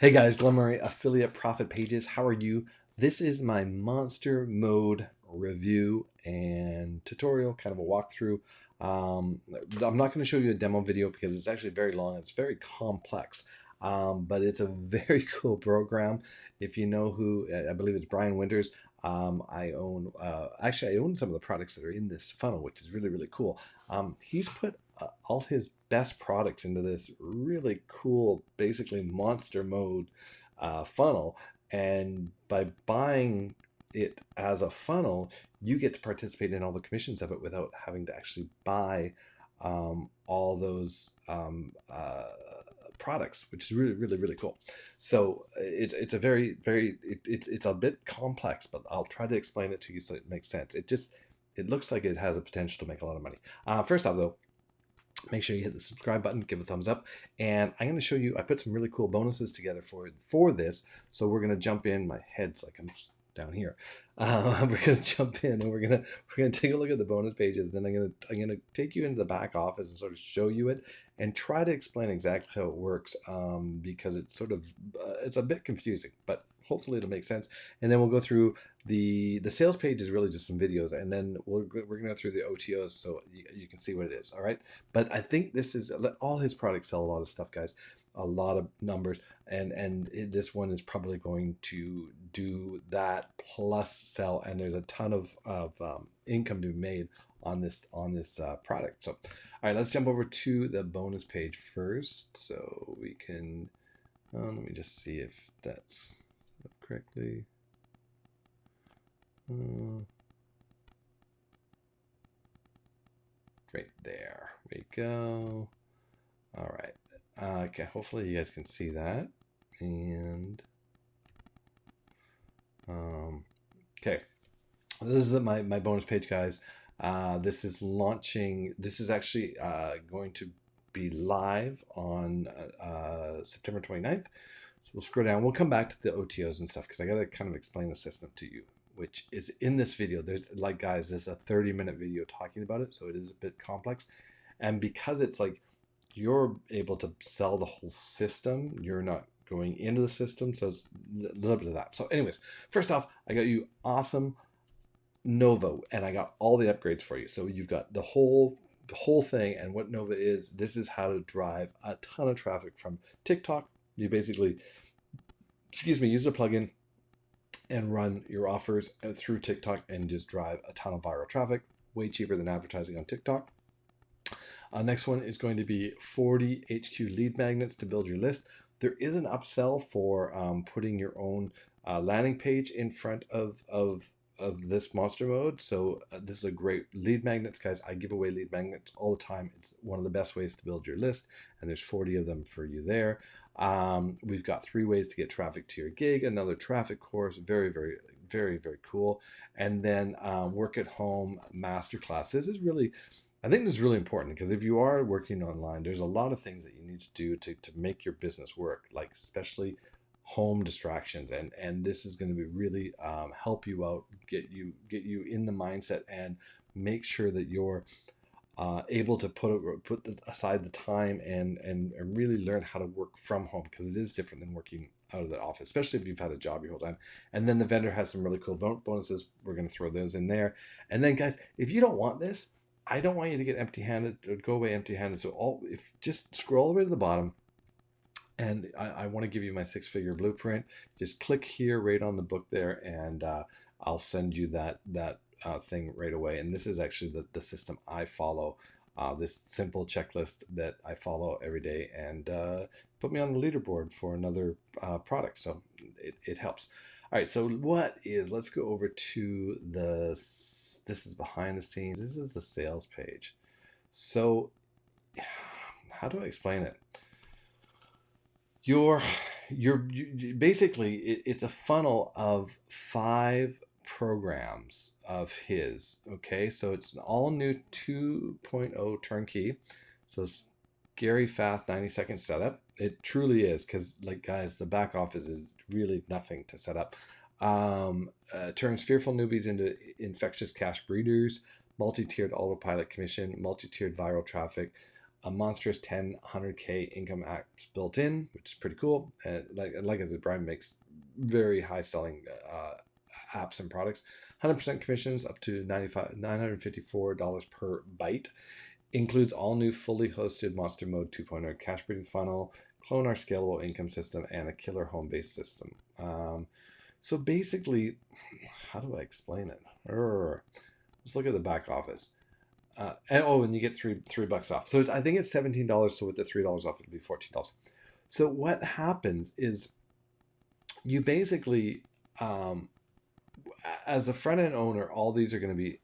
Hey guys, Glen affiliate profit pages. How are you? This is my MonsterMode review and tutorial, kind of a walkthrough. I'm not going to show you a demo video because it's actually very long. It's very complex, but it's a very cool program. If you know who, I believe it's Brian Winters. I own, actually, I own some of the products that are in this funnel, which is really, really cool. He's put all his best products into this really cool, basically monster mode funnel. And by buying it as a funnel, you get to participate in all the commissions of it without having to actually buy all those products, which is really, really, really cool. So it's a it's a bit complex, but I'll try to explain it to you so it makes sense. It looks like it has a potential to make a lot of money. First off, though, make sure you hit the subscribe button, give a thumbs up, and I'm going to show you, I put some really cool bonuses together for this. So we're going to jump in. My head's like I'm down here. We're going to jump in and we're going to take a look at the bonus pages. Then I'm going to take you into the back office and sort of show you it and try to explain exactly how it works, because it's sort of it's a bit confusing, but hopefully it'll make sense. And then we'll go through the sales page is really just some videos, and then we're going to go through the OTOs so you can see what it is. All right. But I think this is, all his products sell a lot of stuff, guys, a lot of numbers, and this one is probably going to do that plus sell, and there's a ton of income to be made on this product. So, all right, let's jump over to the bonus page first, so we can. Let me just see if that's set up correctly. Right there we go. All right. Okay, hopefully you guys can see that. And okay, this is my bonus page, guys. This is launching. This is actually going to be live on September 29th. So we'll scroll down. We'll come back to the OTOs and stuff because I got to kind of explain the system to you, which is in this video. There's, like, guys, there's a 30-minute video talking about it, so it is a bit complex. And because it's like you're able to sell the whole system, you're not going into the system, so it's a little bit of that. So anyways, first off, I got you awesome Nova, and I got all the upgrades for you. So you've got the whole thing. And what Nova is, this is how to drive a ton of traffic from TikTok. You basically, use the plugin and run your offers through TikTok and just drive a ton of viral traffic, way cheaper than advertising on TikTok. Next one is going to be 40 HQ lead magnets to build your list. There is an upsell for putting your own landing page in front of this monster mode. So this is a great lead magnets, guys. I give away lead magnets all the time. It's one of the best ways to build your list, and there's 40 of them for you there. We've got 3 ways to get traffic to your gig, another traffic course, very, very, very, very cool. And then work at home masterclass. This is really, I think this is really important because if you are working online, there's a lot of things that you need to do to make your business work, like especially home distractions, and this is going to be really help you out, get you in the mindset, and make sure that you're able to put aside the time and really learn how to work from home, because it is different than working out of the office, especially if you've had a job your whole time. And then the vendor has some really cool bonuses. We're going to throw those in there. And then, guys, if you don't want this, I don't want you to get empty-handed or go away empty-handed. So just scroll all the way to the bottom. And I want to give you my 6-figure blueprint. Just click here right on the book there, and I'll send you that thing right away. And this is actually the system I follow, this simple checklist that I follow every day, and put me on the leaderboard for another product. So it helps. All right, so let's go over to this is behind the scenes. This is the sales page. So how do I explain it? You basically, it's a funnel of 5 programs of his. Okay, so it's an all new 2.0 turnkey. So it's scary fast 90-second setup. It truly is, because, like, guys, the back office is really nothing to set up. Turns fearful newbies into infectious cash breeders, multi-tiered autopilot commission, multi-tiered viral traffic, a monstrous 10, 100K income apps built in, which is pretty cool. And like I said, Brian makes very high selling apps and products. 100% commissions up to $954 per byte. Includes all new fully hosted MonsterMode 2.0 cash breeding funnel, clone our scalable income system, and a killer home-based system. So basically, how do I explain it? Let's look at the back office. And you get $3 off. So I think it's $17. So with the $3 off, it'll be $14. So what happens is you basically, as a front end owner, all these are going to be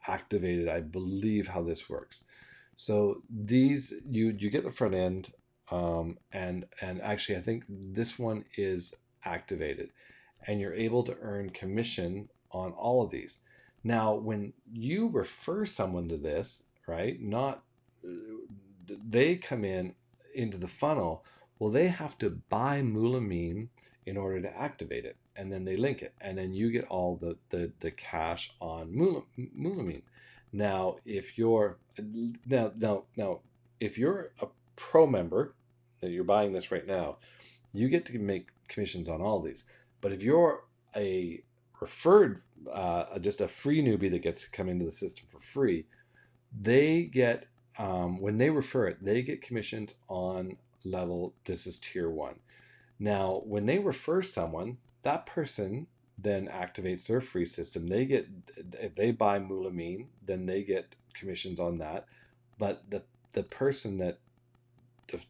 activated. I believe how this works. So these you get the front end, and actually I think this one is activated, and you're able to earn commission on all of these. Now, when you refer someone to this, right? Not they come into the funnel. Well, they have to buy Moolamine in order to activate it, and then they link it, and then you get all the cash on Moolamine. Now, if you're if you're a pro member, that you're buying this right now, you get to make commissions on all these. But if you're a referred, just a free newbie that gets to come into the system for free, they get when they refer it, they get commissions on level. This is tier 1. Now, when they refer someone, that person then activates their free system. They get, if they buy Moolamine, then they get commissions on that. But the person that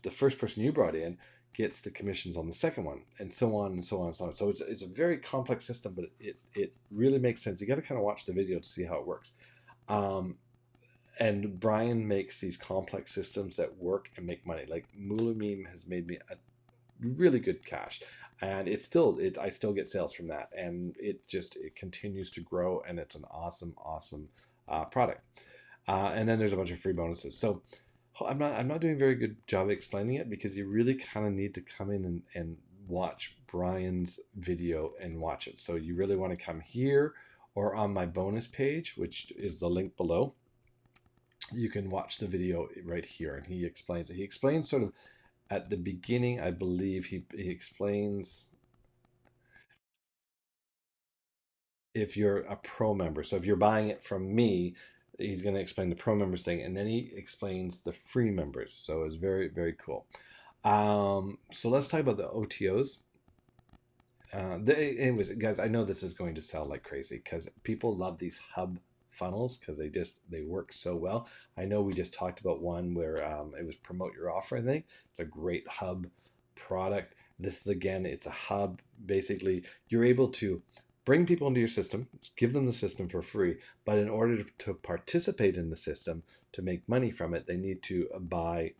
the first person you brought in gets the commissions on the second one, and so on and so on and so on. So it's a very complex system, but it really makes sense. You got to kind of watch the video to see how it works. And Brian makes these complex systems that work and make money. Like Moolamine has made me a really good cash, and I still get sales from that, and it continues to grow, and it's an awesome product. And then there's a bunch of free bonuses. So I'm not doing a very good job explaining it, because you really kind of need to come in and watch Brian's video and watch it. So you really want to come here or on my bonus page, which is the link below. You can watch the video right here, and he explains it. He explains sort of at the beginning, I believe he explains if you're a pro member. So if you're buying it from me, he's going to explain the pro members thing, and then he explains the free members. So it's very, very cool. So let's talk about the OTOs. Anyways, guys, I know this is going to sound like crazy, because people love these hub funnels because they work so well. I know we just talked about one where it was promote your offer. I think it's a great hub product. This is, again, it's a hub. Basically, you're able to bring people into your system, give them the system for free, but in order to participate in the system, to make money from it, they need to buy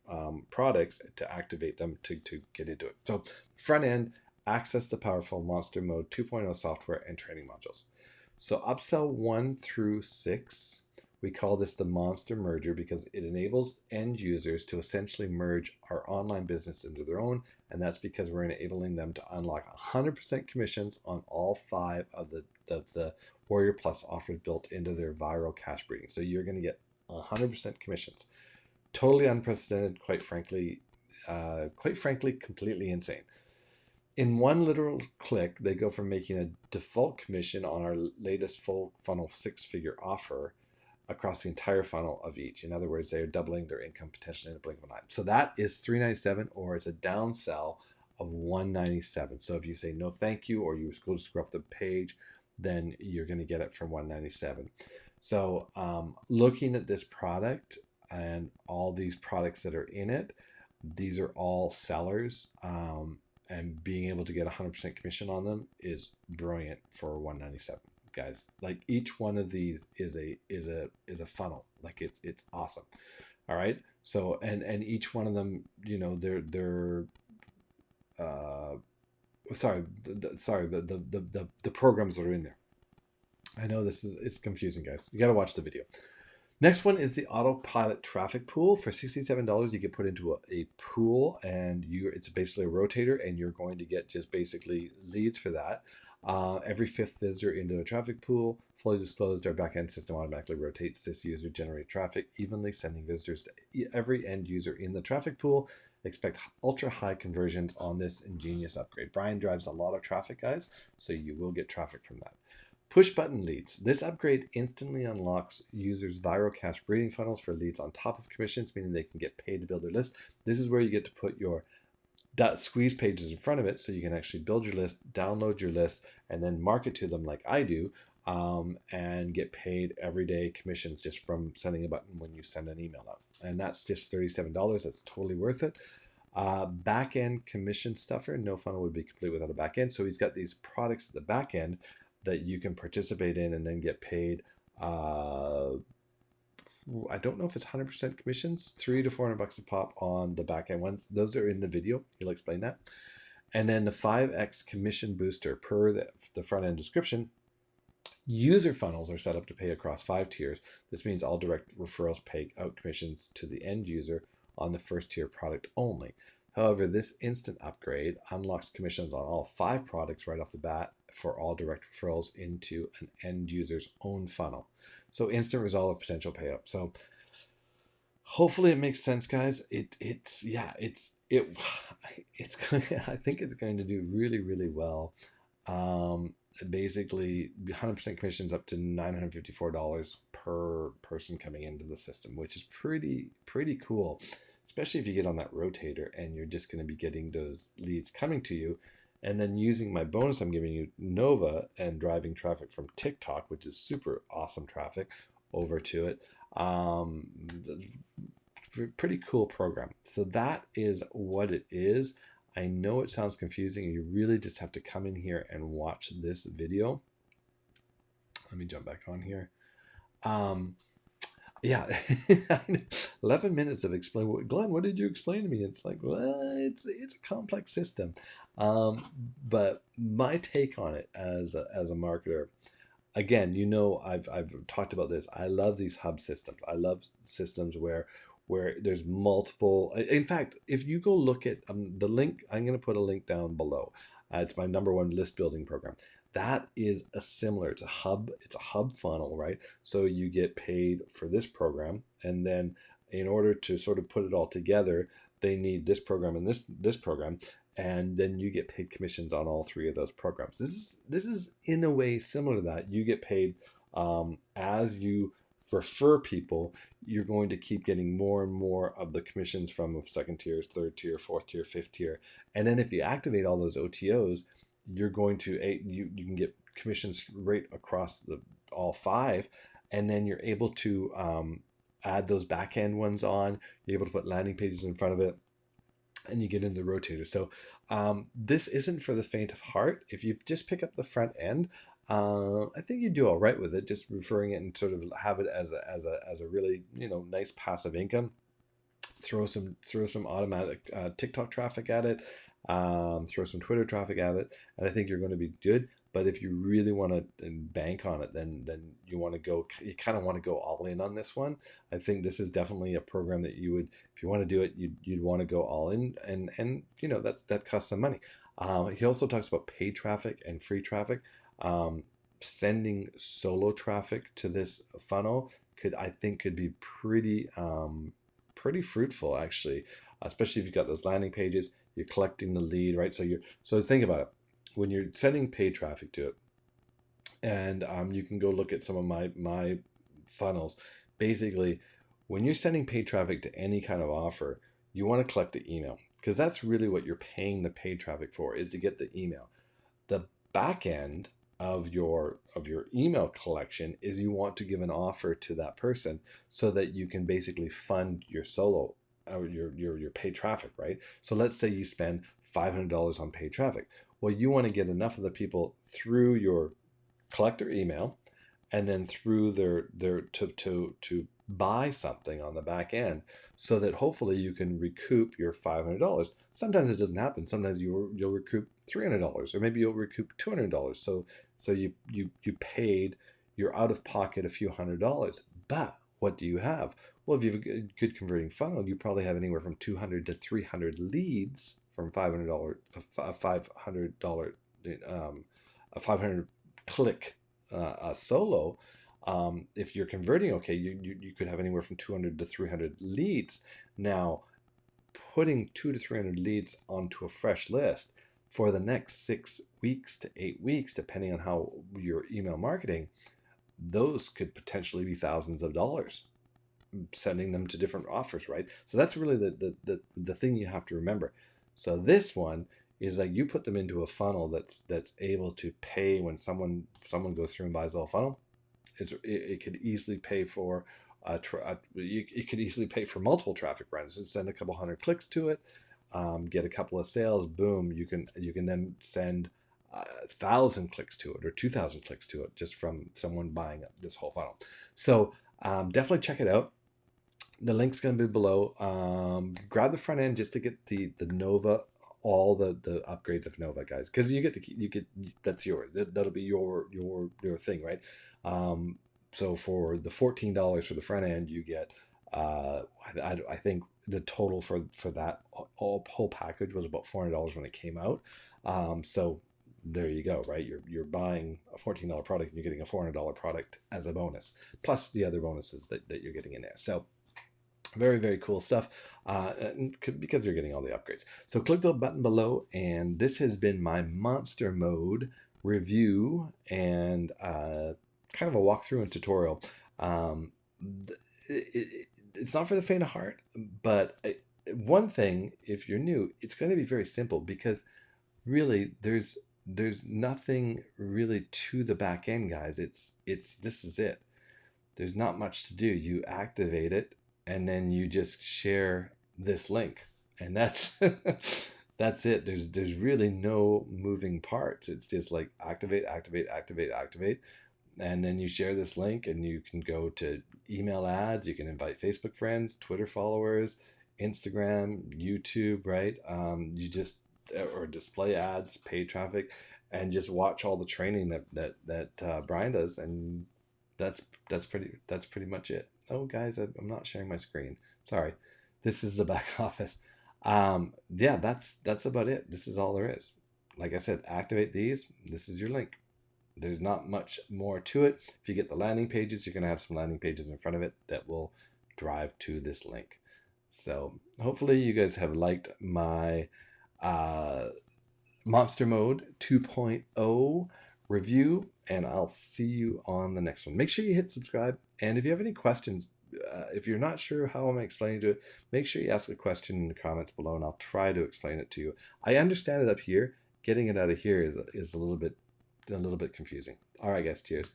products to activate them to get into it. So front end, access the powerful MonsterMode 2.0 software and training modules. So upsell 1 through 6, we call this the Monster Merger, because it enables end users to essentially merge our online business into their own, and that's because we're enabling them to unlock 100% commissions on all 5 of the Warrior Plus offers built into their viral cash breeding. So you're going to get 100% commissions. Totally unprecedented, quite frankly, completely insane. In one literal click, they go from making a default commission on our latest full funnel 6-figure offer across the entire funnel of each. In other words, they are doubling their income potentially in a blink of an eye. So that is $397, or it's a downsell of $197. So if you say no thank you, or you go to scroll up the page, then you're going to get it from $197. So looking at this product and all these products that are in it, these are all sellers. And being able to get 100% commission on them is brilliant for $197, guys. Like, each one of these is a funnel. Like, it's awesome. All right. So and each one of them, you know, they're the programs that are in there. I know it's confusing, guys. You got to watch the video. Next one is the AUTOPILOT traffic pool. For $67, you get put into a pool, and it's basically a rotator, and you're going to get just basically leads for that. Every fifth visitor into a traffic pool, fully disclosed, our backend system automatically rotates this user generated traffic, evenly sending visitors to every end user in the traffic pool. Expect ultra high conversions on this ingenious upgrade. Brian drives a lot of traffic, guys, so you will get traffic from that. Push button leads. This upgrade instantly unlocks users viral cache breeding funnels for leads on top of commissions, meaning they can get paid to build their list. This is where you get to put your squeeze pages in front of it, so you can actually build your list, download your list, and then market to them like I do, and get paid everyday commissions just from sending a button when you send an email out. And that's just $37. That's totally worth it. Back end commission stuffer. No funnel would be complete without a back end. So he's got these products at the back end that you can participate in and then get paid. I don't know if it's 100% commissions, $300 to $400 a pop on the back end ones. Those are in the video. He'll explain that. And then the 5x commission booster per the front end description. User funnels are set up to pay across 5 tiers. This means all direct referrals pay out commissions to the end user on the first tier product only. However, this instant upgrade unlocks commissions on all 5 products right off the bat for all direct referrals into an end user's own funnel. So instant result of potential payout. So hopefully it makes sense, guys. It's going, I think it's going to do really, really well. Basically 100% commissions up to $954 per person coming into the system, which is pretty cool, especially if you get on that rotator and you're just going to be getting those leads coming to you, and then using my bonus I'm giving you, Nova, and driving traffic from TikTok, which is super awesome traffic, over to it. Pretty cool program. So that is what it is. I know it sounds confusing. You really just have to come in here and watch this video. Let me jump back on here. Yeah, 11 minutes of explain. Glenn, what did you explain to me? It's like, well, it's a complex system. But my take on it as a marketer, again, you know, I've talked about this. I love these hub systems. I love systems where there's multiple. In fact, if you go look at the link, I'm going to put a link down below. It's my #1 list building program. That is a similar. It's a hub funnel, right? So you get paid for this program, and then in order to sort of put it all together, they need this program and this program, and then you get paid commissions on all 3 of those programs. This is in a way similar to that. You get paid as you refer people. You're going to keep getting more and more of the commissions from 2nd tier, 3rd tier, 4th tier, 5th tier, and then if you activate all those OTOs, you're going to you can get commissions right across all 5, and then you're able to add those back end ones on. You're able to put landing pages in front of it, and you get into the rotator. So this isn't for the faint of heart. If you just pick up the front end, I think you do all right with it, just referring it and sort of have it as a really, you know, nice passive income. Throw some automatic TikTok traffic at it, throw some Twitter traffic at it, and I think you're going to be good. But if you really want to bank on it, then you kind of want to go all in on this one. I think this is definitely a program that you would, if you want to do it, you'd want to go all in, and you know that costs some money. He also talks about paid traffic and free traffic. Sending solo traffic to this funnel I think could be pretty fruitful, actually, especially if you've got those landing pages. You're collecting the lead, right? So think about it. When you're sending paid traffic to it, and you can go look at some of my funnels. Basically, when you're sending paid traffic to any kind of offer, you want to collect the email, because that's really what you're paying the paid traffic for, is to get the email. The back end of your email collection is you want to give an offer to that person so that you can basically fund your solo your paid traffic, right? So let's say you spend $500 on paid traffic. Well, you want to get enough of the people through your collector email, and then through their to buy something on the back end, so that hopefully you can recoup your $500. Sometimes it doesn't happen. Sometimes you'll recoup $300, or maybe you'll recoup $200. So you paid, you're out of pocket a few $100. But what do you have? Well, if you have a good converting funnel, you probably have anywhere from 200 to 300 leads from $500 a 500 click solo, if you're converting okay, you could have anywhere from 200 to 300 leads. Now, putting 200 to 300 leads onto a fresh list for the next 6 weeks to 8 weeks, depending on how your email marketing, those could potentially be thousands of dollars, sending them to different offers, right? So that's really the thing you have to remember. So this one is like you put them into a funnel that's able to pay when someone goes through and buys the whole funnel. It could easily pay for it could easily pay for multiple traffic runs and send a couple hundred clicks to it, get a couple of sales, boom, you can then send 1,000 clicks to it or 2,000 clicks to it just from someone buying this whole funnel. So definitely check it out. The link's going to be below. Grab the front end just to get the Nova, all the upgrades of Nova, guys, because you get that's yours. That'll be your thing, right? So for the $14 for the front end, you get I think the total for that whole package was about $400 when it came out. So there you go, right? You're buying a $14 product and you're getting a $400 product as a bonus, plus the other bonuses that you're getting in there. So very, very cool stuff, because you're getting all the upgrades. So click the button below, and this has been my MonsterMode review and kind of a walkthrough and tutorial. It's not for the faint of heart, but one thing, if you're new, it's going to be very simple, because really there's nothing really to the back end, guys. This is it. There's not much to do. You activate it, and then you just share this link, and that's that's it. There's really no moving parts. It's just like activate, and then you share this link, and you can go to email ads, you can invite Facebook friends, Twitter followers, Instagram, YouTube, right? You just, or display ads, paid traffic, and just watch all the training that Brian does, and that's pretty much it. Oh, guys, I'm not sharing my screen. Sorry, this is the back office. Yeah, that's about it. This is all there is. Like I said, activate these. This is your link. There's not much more to it. If you get the landing pages, you're going to have some landing pages in front of it that will drive to this link. So hopefully you guys have liked my MonsterMode 2.0 review, and I'll see you on the next one. Make sure you hit subscribe, and if you have any questions, if you're not sure how I'm explaining to it, make sure you ask a question in the comments below, and I'll try to explain it to you. I understand it up here. Getting it out of here is a little bit confusing. All right, guys, cheers.